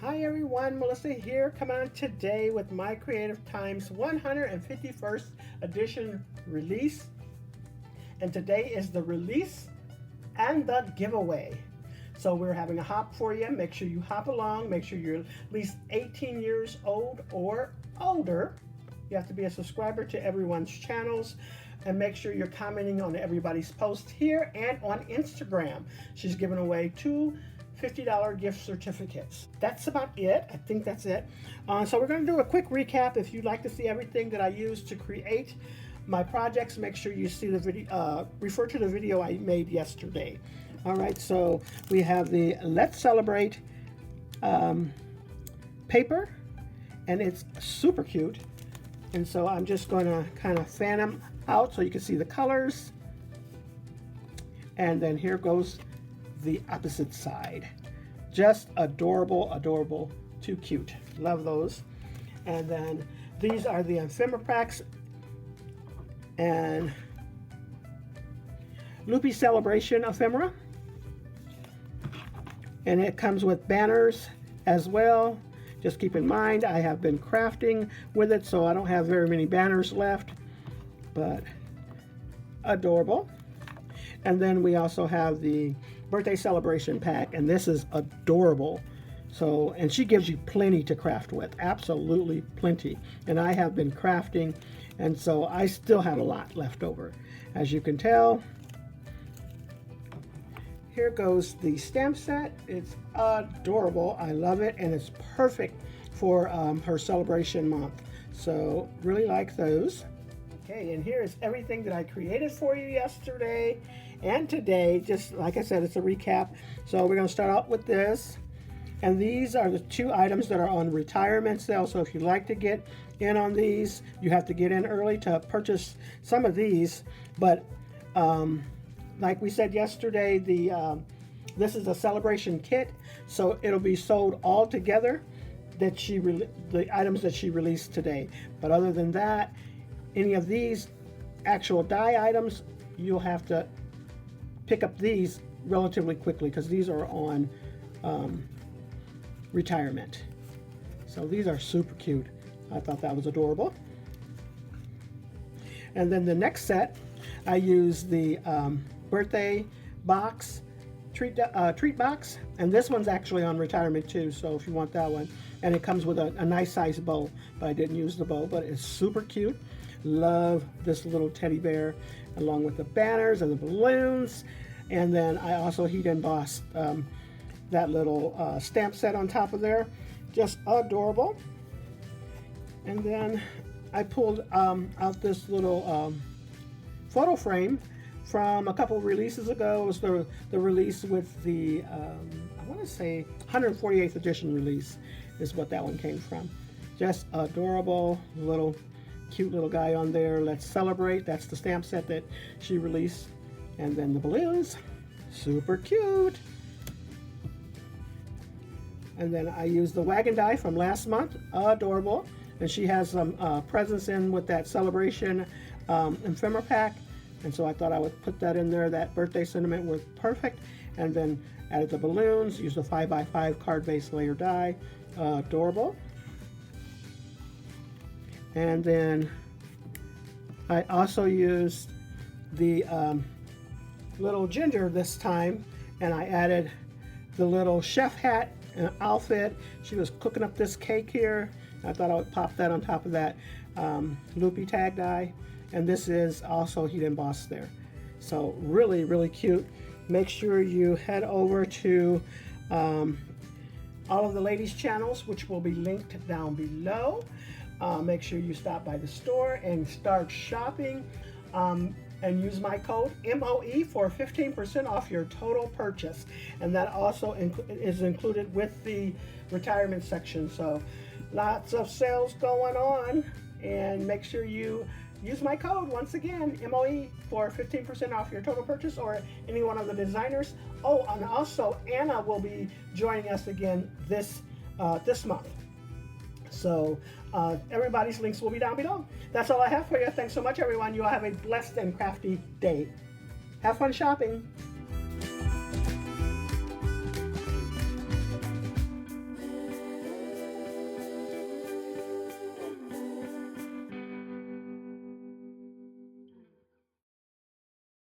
Hi everyone, Melissa here, coming on today with my Creative Times 151st edition release. And today is the release and the giveaway. So we're having a hop for you. Make sure you hop along. Make sure you're at least 18 years old or older. You have to be a subscriber to everyone's channels. And make sure you're commenting on everybody's post here and on Instagram. She's giving away two $50 gift certificates. That's about it. I think that's it. So we're going to do a quick recap. If you'd like to see everything that I use to create my projects, make sure you see the video, refer to the video I made yesterday. All right, so we have the Let's Celebrate paper, and it's super cute. And so I'm just going to kind of fan them out so you can see the colors. And then here goes the opposite side. Just adorable, adorable, too cute. Love those. And then these are the ephemera packs and Loopy Celebration ephemera. And it comes with banners as well. Just keep in mind, I have been crafting with it, so I don't have very many banners left, but adorable. And then we also have the birthday celebration pack, and this is adorable. So, and she gives you plenty to craft with, absolutely plenty. And I have been crafting, and so I still have a lot left over. As you can tell, here goes the stamp set. It's adorable. I love it, and it's perfect for her celebration month. So really like those. Okay, and here is everything that I created for you yesterday and today. Just like I said, it's a recap. So we're going to start out with this. And these are the two items that are on retirement sale. So if you'd like to get in on these, you have to get in early to purchase some of these. But like we said yesterday, this is a celebration kit. So it'll be sold all together, that the items that she released today. But other than that, any of these actual die items, you'll have to pick up these relatively quickly because these are on retirement. So these are super cute. I thought that was adorable. And then the next set, I use the birthday box, treat box, and this one's actually on retirement too, so if you want that one. And it comes with a nice size bow, but I didn't use the bow, but it's super cute. Love this little teddy bear, along with the banners and the balloons. And then I also heat embossed that little stamp set on top of there. Just adorable. And then I pulled out this little photo frame from a couple releases ago. It was the release with the, I want to say 148th edition release is what that one came from. Just adorable little cute little guy on there. Let's Celebrate. That's the stamp set that she released. And then the balloons, super cute. And then I used the wagon die from last month, adorable. And she has some presents in with that celebration ephemera pack. And so I thought I would put that in there. That birthday sentiment was perfect. And then added the balloons, used a 5x5 card-based layer die, adorable. And then I also used the little ginger this time, and I added the little chef hat and outfit. She was cooking up this cake here. I thought I would pop that on top of that loopy tag die. And this is also heat embossed there. So really, really cute. Make sure you head over to all of the ladies' channels, which will be linked down below. Make sure you stop by the store and start shopping, and use my code MOE for 15% off your total purchase. And that also is included with the retirement section. So lots of sales going on, and make sure you use my code once again, MOE, for 15% off your total purchase or any one of the designers. Oh, and also Anna will be joining us again this month. So everybody's links will be down below. That's all I have for you. Thanks so much, everyone. You all have a blessed and crafty day. Have fun shopping.